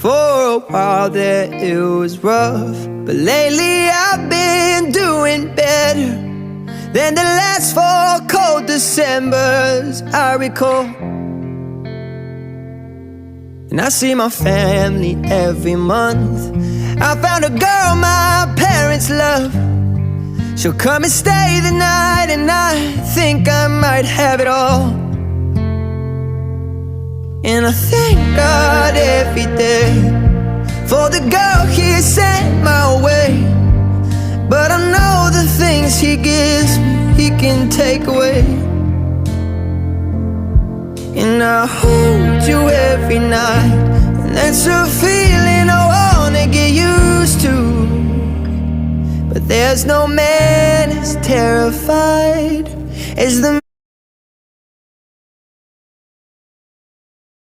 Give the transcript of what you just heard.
For a while there it was rough, but lately I've been doing better than the last 4 cold Decembers I recall. And I see my family every month. I found a girl my parents love. She'll come and stay the night, and I think I might have it all. And I thank God every day for the girl He sent my way. But I know the things He gives me, He can take away. And I hold you every night, and that's a feeling I wanna get used to. But there's no man as terrified as the